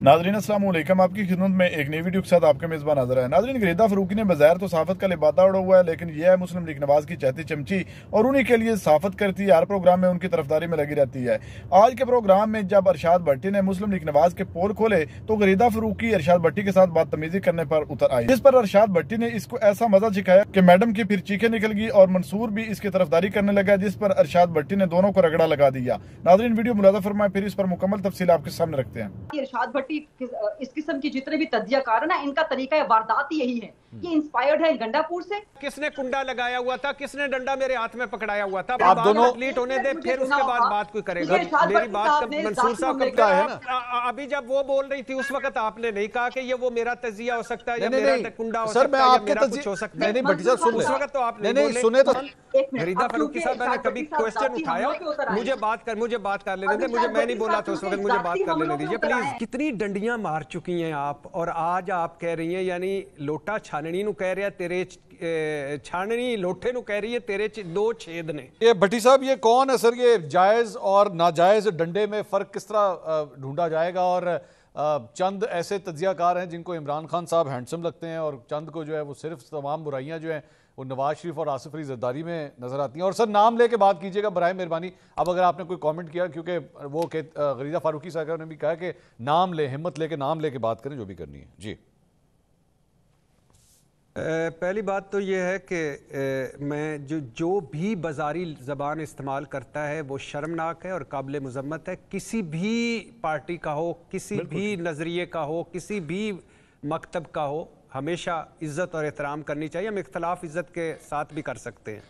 नाज़रीन अस्सलाम वालेकुम, आपकी खिदमत में एक नई वीडियो के साथ आपके मेज़बान हाज़िर है। नाज़रीन, गरीदा फ़ारूकी ने बज़ाहिर तो सहाफ़त का लिबादा उड़ा हुआ है, लेकिन यह है मुस्लिम लीग नवाज़ की चहती चमची और उन्हीं के लिए सहाफ़त करती है, हर प्रोग्राम में उनकी तरफदारी में लगी रहती है। आज के प्रोग्राम में जब अरशाद भट्टी ने मुस्लिम लीग नवाज़ के पोल खोले तो गरीदा फ़ारूकी अरशाद भट्टी के साथ बदतमीज़ी करने पर उतर आई, जिस पर अरशाद भट्टी ने इसको ऐसा मजा सिखाया कि मैडम की फिर चीखें निकल गई और मंसूर भी इसकी तरफदारी करने लगा, जिस पर अरशाद भट्टी ने दोनों को रगड़ा लगा दिया। नाज़रीन, वीडियो मुलाज़ा फरमाएं, फिर इस पर मुकम्मल तफसील आपके सामने रखते हैं। अरशाद भट्टी इस किस्म की जितने भी तज्जियाकार है ना, इनका तरीका वारदात ही यही है। ये इंस्पायर्ड है गंडापुर से। किसने कुंडा लगाया हुआ था, किसने डंडा मेरे हाथ में पकड़ाया हुआ था, आप दोनों कंप्लीट होने दे, फिर उसके बाद बात कोई करेगा। मेरी बात मंसूर साहब का है ना, अभी जब वो बोल रही थी उस वक्त आपने नहीं कहा कि ये वो मेरा तजिया हो सकता है या मेरा कुंडा हो सकता है या मेरा कुछ हो सकता है। नहीं भट्टी साहब सुन ले, उस वक्त तो आप नहीं सुने तो गरीदा फ़ारूकी साहब मैंने कभी क्वेश्चन उठाया, मुझे बात कर लेने दे, मैं नहीं बोला था उस वक्त, मुझे बात कर लेने दीजिए प्लीज। कितनी डंडियां मार चुकी हैं आप, और आज आप कह रही हैं, यानी लोटा छाननी नु कह रहा है तेरे छाननी लोटे नु कह रही है तेरे दो छेद ने। ये भट्टी साहब ये कौन है सर, ये जायज और नाजायज डंडे में फर्क किस तरह ढूंढा जाएगा? और चंद ऐसे तज्जियाकार हैं जिनको इमरान खान साहब हैंडसम लगते हैं और चंद को जो है वो सिर्फ तमाम बुराइयां जो हैं वो नवाज शरीफ और आसिफ अली जरदारी में नजर आती हैं। और सर नाम लेके बात कीजिएगा बराए मेहरबानी। अब अगर आपने कोई कमेंट किया, क्योंकि वो गरीदा फ़ारूकी साहब ने भी कहा कि नाम ले, हिम्मत लेके नाम लेके बात करें जो भी करनी है। जी पहली बात तो ये है कि मैं जो भी बाजारी ज़बान इस्तेमाल करता है वो शर्मनाक है और काबिल मज़म्मत है। किसी भी पार्टी का हो, किसी भी नज़रिए का हो, किसी भी मकतब का हो, हमेशा इज़्ज़त और एहतराम करनी चाहिए। हम इख्तलाफ इज़्ज़त के साथ भी कर सकते हैं।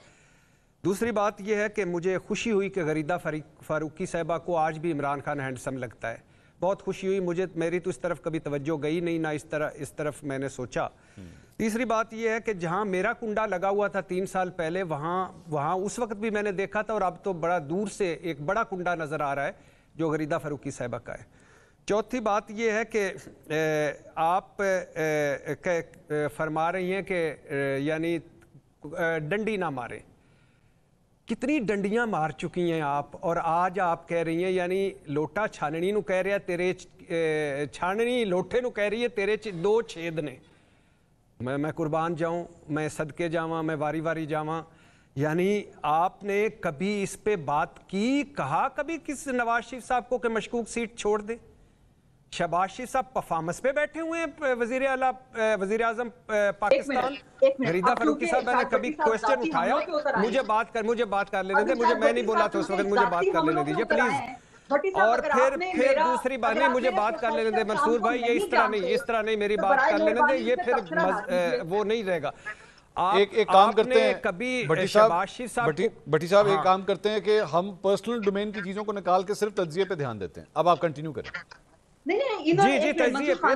दूसरी बात यह है कि मुझे खुशी हुई कि गरीदा फ़ारूकी साहिबा को आज भी इमरान खान हैंडसम लगता है। बहुत खुशी हुई मुझे, मेरी तो इस तरफ कभी तवज्जो गई नहीं, ना इस तरफ मैंने सोचा। तीसरी बात यह है कि जहां मेरा कुंडा लगा हुआ था 3 साल पहले, वहां उस वक्त भी मैंने देखा था, और अब तो बड़ा दूर से एक बड़ा कुंडा नज़र आ रहा है जो गरीदा फ़ारूकी साहिबा का है। चौथी बात यह है कि आप फरमा रही हैं कि यानी डंडी ना मारें। कितनी डंडियां मार चुकी हैं आप, और आज आप कह रही हैं, यानी लोटा छाननी नु कह रहा है तेरे छाननी लोटे नु कह रही है तेरे दो छेद ने। मैं कुर्बान जाऊं, मैं सदके जावां, मैं वारी वारी जावां। यानी आपने कभी इस पे बात की, कहा कभी किस नवाज शरीफ साहब को कि मशकूक सीट छोड़ दे? शहबाज शरीफ साहब परफॉर्मेंस पे बैठे हुए हैं, वजीर आजम पाकिस्तान। गरीदा फ़ारूकी साहब मैंने कभी क्वेश्चन उठाया, मुझे बात कर लेने दे, मैं नहीं बोला था उस वक्त, मुझे बात कर लेने दीजिए प्लीज। और फिर दूसरी बात नहीं, मुझे बात कर लेने दे मंसूर भाई, ये इस तरह नहीं मेरी बात कर लेने दे, ये फिर वो नहीं रहेगा। एक काम करते हैं कभी भट्टी साहब एक काम करते हैं कि हम पर्सनल डोमेन की चीजों को निकाल के सिर्फ तज्जिए पे ध्यान देते हैं। अब आप कंटिन्यू करें। जी तजिए पे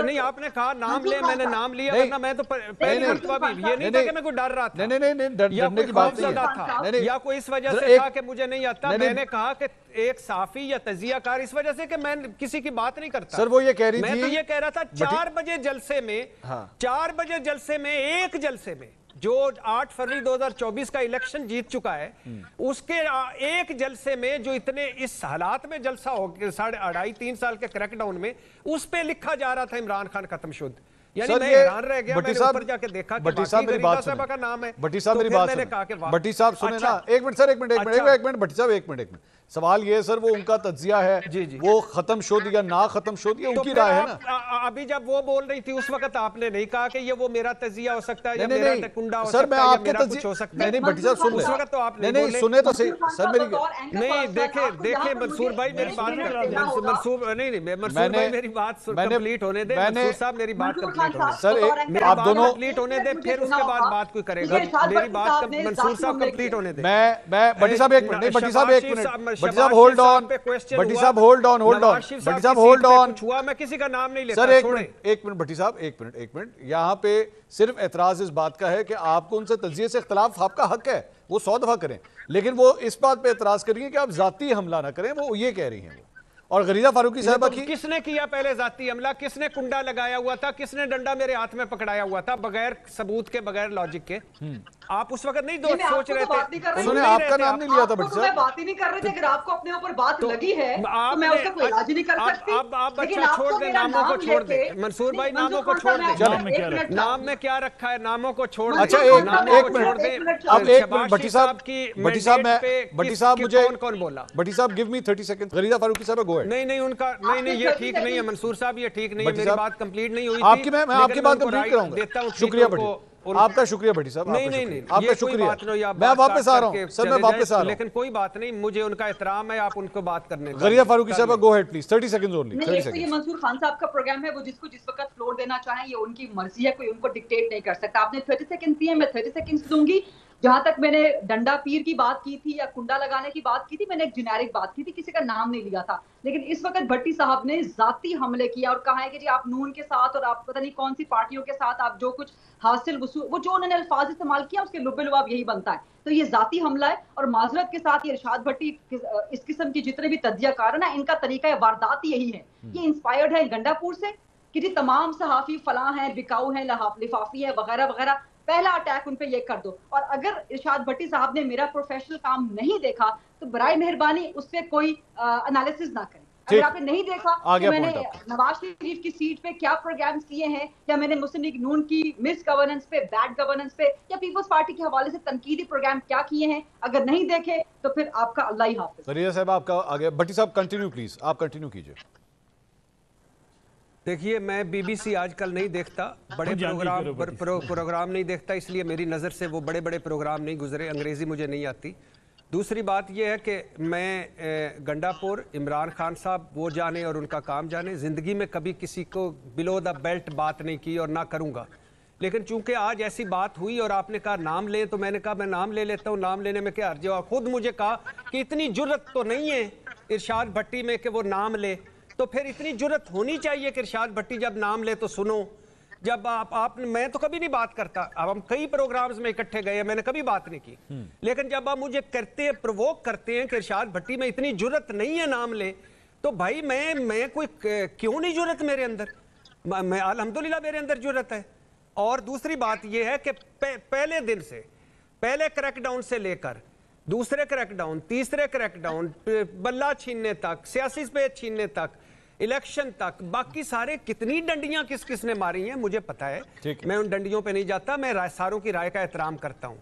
नहीं, आपने कहा नाम ले, मैंने नाम लिया, वरना मैं तो पहली मर्तबा भी ये नहीं था कि मैं कोई डर रहा था, नहीं डरने की बात नहीं था, या कोई इस वजह से था कि मुझे नहीं आता। मैंने कहा कि एक साफी या तजियाकार इस वजह से कि मैं किसी की बात नहीं करता। सर वो ये कह रही थी, मैं तो ये कह रहा था 4 बजे जलसे में एक जलसे में जो 8 फरवरी 2024 का इलेक्शन जीत चुका है, उसके एक जलसे में जो इतने इस हालात में जलसा हो 2.5-3 साल के क्रैकडाउन में, उस पे लिखा जा रहा था इमरान खान खत्म शुद्ध। यानी मैं हैरान रह गया, मैंने ऊपर जाके देखा कि भट्टी साहब मेरी बात सुने, का नाम है। भट्टी साहब मेरी बात सुने, भट्टी साहब सुने ना, एक मिनट सर, एक मिनट भट्टी साहब एक मिनट। सवाल ये है सर, वो उनका तज्जिया है, वो खत्म शुद्ध या ना खत्म शुद्ध, ये उनकी राय है ना। अभी जब वो बोल रही थी उस वक्त आपने नहीं कहा कि ये वो मेरा तजिया हो सकता है या मेरा कुंडा हो सकता है, सर मैं आपके तजिया हो सकता है। नहीं भट्टी साहब सुन ले, उस वक्त तो आपने नहीं सुने तो सही सर मेरी नहीं, देखे मंसूर भाई मेरी बात, मंसूर भाई मेरी बात कंप्लीट होने दे, मंसूर साहब मेरी बात कंप्लीट होने दे सर, आप दोनों कंप्लीट होने दे, फिर उसके बाद बात कोई करेगा। मेरी बात मंसूर साहब कंप्लीट होने दे। मैं भट्टी साहब एक मिनट, भट्टी साहब होल्ड ऑन, भट्टी साहब होल्ड ऑन, भट्टी साहब होल्ड ऑन, मैं किसी का नाम नहीं लेता सर, एक मिनट भट्टी साहब, एक मिनट। यहाँ पे सिर्फ एतराज इस बात का है कि आपको उनसे तज्जिए से इख्तलाफ, आपका हक है, वो 100 दफा करें, लेकिन वो इस बात पे एतराज करेंगे कि आप जाती हमला ना करें, वो ये कह रही हैं। और गरीदा फ़ारूकी साहिबा की किसने किया पहले जाती हमला, किसने कुंडा लगाया हुआ था, किसने डंडा मेरे हाथ में पकड़ाया हुआ था, बगैर सबूत के, बगैर लॉजिक के? आप उस वक्त नहीं सोच रहे थे, उन्होंने आपका नाम नहीं लिया था भट्टी साहब। बात ही नहीं कर रहे थे। अगर आपको अपने ऊपर बात लगी है तो मैं उसका कोई इलाज नहीं कर सकती। आप बच्चा छोड़ दे, नामों को छोड़ दे मंसूर भाई, नामों को छोड़ दे। नाम में क्या रखा है, नामों को छोड़ दे। अच्छा एक मिनट, अब एक मिनट भट्टी साहब, भट्टी साहब मुझे कौन बोला? भट्टी साहब गिव मी 30 सेकंड। गरीदा फारूकी साहब गो अहेड। नहीं उनका नहीं, ये ठीक नहीं है मंसूर साहब, ये ठीक नहीं है। मेरी बात कंप्लीट नहीं हुई थी। आपकी मैं आपकी बात कंप्लीट कराऊंगा। शुक्रिया भट्टी, आपका शुक्रिया भट्टी साहब। नहीं, आपका शुक्रिया। मैं वापस आ रहा हूँ सर, मैं वापस आ रहा हूँ, लेकिन कोई बात नहीं, मुझे उनका एहतराम है, आप उनको बात करने। गरीदा फारूकी साहब go ahead please, 30 seconds only. 30 ये सेकंड्स। मंसूर खान साहब का प्रोग्राम है, वो जिसको जिस वक्त फ्लोर देना चाहे ये उनकी मर्जी है, कोई उनको डिक्टेट नहीं कर सकता। आपने 30 सेकंड दिए, मैं 30 सेकंड्स दूंगी। जहां तक मैंने डंडा पीर की बात की थी या कुंडा लगाने की बात की थी, मैंने एक जेनेरिक बात की थी, किसी का नाम नहीं लिया था। लेकिन इस वक्त भट्टी साहब ने जाती हमले किया और कहा है कि जी आप नून के साथ और आप पता नहीं कौन सी पार्टियों के साथ आप जो कुछ हासिल वसूल, वो जो उन्होंने अल्फाज इस्तेमाल किया उसके लुबे-लुबाब यही बनता है। तो ये जाती हमला है और माजरत के साथ ये इरशाद भट्टी इस किस्म की जितने भी तज्जियाकार है ना, इनका तरीका वारदात यही है। ये इंस्पायर्ड है गंडापुर से कि जी तमाम सहाफी फलां हैं, बिकाऊ हैं, लिफाफी है वगैरह वगैरह। पहला अटैक उन पे ये कर दो। और अगर इरशाद भट्टी साहब ने मेरा प्रोफेशनल काम नहीं देखा तो बराए मेहरबानी उस पे कोई एनालिसिस ना करें। अगर आपने नहीं देखा तो मैंने नवाज शरीफ की सीट पे क्या प्रोग्राम्स किए हैं, या मैंने मुस्लिम लीग नून की मिस गवर्नेंस पे, बैड गवर्नेंस पे, या पीपल्स पार्टी के हवाले से तनकीदी प्रोग्राम क्या किए हैं, अगर नहीं देखे तो फिर आपका अल्लाह ही हाफिज। गरीदा साहब आपका आगे। भट्टी साहब कंटिन्यू प्लीज, आप कंटिन्यू कीजिए। देखिए मैं बीबीसी आजकल नहीं देखता, बड़े प्रोग्राम नहीं देखता, इसलिए मेरी नज़र से वो बड़े बड़े प्रोग्राम नहीं गुजरे, अंग्रेज़ी मुझे नहीं आती। दूसरी बात यह है कि मैं गंडापुर इमरान खान साहब वो जाने और उनका काम जाने, ज़िंदगी में कभी किसी को बिलो द बेल्ट बात नहीं की और ना करूँगा। लेकिन चूंकि आज ऐसी बात हुई और आपने कहा नाम लें, तो मैंने कहा मैं नाम ले लेता हूँ, नाम लेने में क्या हर्ज है। खुद मुझे कहा कि इतनी जुर्रत तो नहीं है इरशाद भट्टी में कि वो नाम ले, तो फिर इतनी जुर्रत होनी चाहिए कि इरशाद भट्टी जब नाम ले तो सुनो। जब आप मैं तो कभी नहीं बात करता, अब हम कई प्रोग्राम्स में इकट्ठे गए, मैंने कभी बात नहीं की, लेकिन जब आप मुझे करते हैं, प्रोवोक करते हैं कि इरशाद भट्टी में इतनी जुर्रत नहीं है नाम ले, तो भाई मैं कोई क्यों नहीं जुर्रत मेरे अंदर, मैं अल्हम्दुलिल्लाह मेरे अंदर जुर्रत है। और दूसरी बात यह है कि पहले दिन से, पहले क्रैकडाउन से लेकर दूसरे क्रैकडाउन, तीसरे क्रैकडाउन, बल्ला छीनने तक, सियासी स्पेस छीनने तक, इलेक्शन तक, बाकी सारे कितनी डंडियां किस किस ने मारी हैं मुझे पता है। मैं उन डंडियों पे नहीं जाता, मैं सारों की राय का एहतराम करता हूं।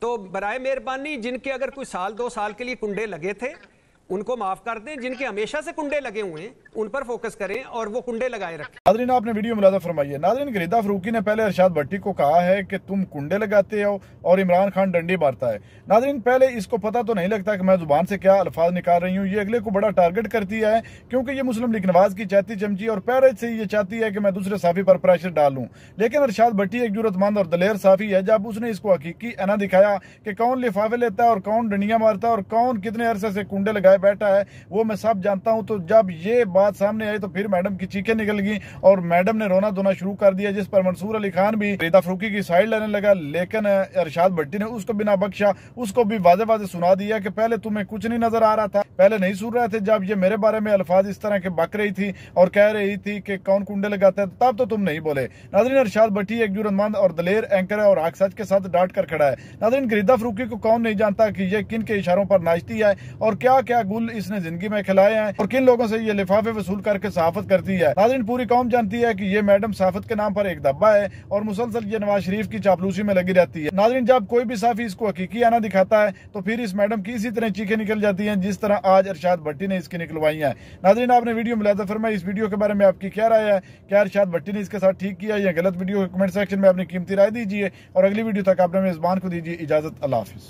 तो बराए मेहरबानी जिनके अगर कोई साल 2 साल के लिए कुंडे लगे थे उनको माफ कर दें, जिनके हमेशा से कुंडे लगे हुए हैं उन पर फोकस करें और वो कुंडे लगाए रखें। नाज़रीन आपने वीडियो मुलाज़ा फरमाई है। नाज़रीन गरीदा फरूकी ने पहले इरशाद भट्टी को कहा है कि तुम कुंडे लगाते हो और इमरान खान डंडी मारता है। नाज़रीन पहले इसको पता तो नहीं लगता कि मैं जुबान से क्या अल्फाज निकाल रही हूँ, ये अगले को बड़ा टारगेट करती है, क्योंकि ये मुस्लिम लीग नवाज की चाहती चमची और पहले से ये चाहती है कि मैं दूसरे साफी पर प्रेशर डालूं। लेकिन इरशाद भट्टी एक जरूरतमंद और दलेर साफी है। जब उसने इसको हकीकी अना दिखाया कि कौन लिफाफे लेता है और कौन डंडियां मारता है और कौन कितने अरसे से कुंडे लगाए बैठा है, वो मैं सब जानता हूं। तो जब ये बात सामने आई तो फिर मैडम की चीखें निकल गई और मैडम ने रोना धोना शुरू कर दिया, जिस पर मंसूर अली खान भी गरीदा फरूकी की साइड लेने लगा। लेकिन इरशाद भट्टी ने उसको बिना बख्शा उसको भी वाजे वाजे सुना दिया कि पहले तुम्हें कुछ नहीं नजर आ रहा था, पहले नहीं सुन रहे थे, जब ये मेरे बारे में अल्फाज इस तरह के बक रही थी और कह रही थी कि कौन कुंडे लगाता है, तब तो तुम नहीं बोले। नाज़रीन इरशाद भट्टी एक जुर्मंद और दलेर एंकर है और हक सच के साथ डांट कर खड़ा है। नाज़रीन गरीदा फरूकी को कौन नहीं जानता कि ये किन के इशारों पर नाचती है और क्या क्या गुल इसने जिंदगी में खिलाए हैं और किन लोगों से ये लिफाफे वसूल करके सहाफत करती है। नाज़रीन पूरी कौम जानती है कि ये मैडम सहाफत के नाम पर एक धब्बा है और मुसलसल ये नवाज शरीफ की चापलूसी में लगी रहती है। नाज़रीन जब कोई भी साफी इसको हकीकी आना दिखाता है तो फिर इस मैडम की इसी तरह चीखें निकल जाती हैं जिस तरह आज इरशाद भट्टी ने इसकी निकलवाई है। नाज़रीन आपने वीडियो मुलाज़ा फरमाई, इस वीडियो के बारे में आपकी क्या राय है? क्या इरशाद भट्टी ने इसके साथ ठीक किया या गलत? वीडियो के कमेंट सेक्शन में अपनी कीमती राय दीजिए और अगली वीडियो तक आपने मेजबान को दीजिए इजाजत। अल्लाह हाफिज।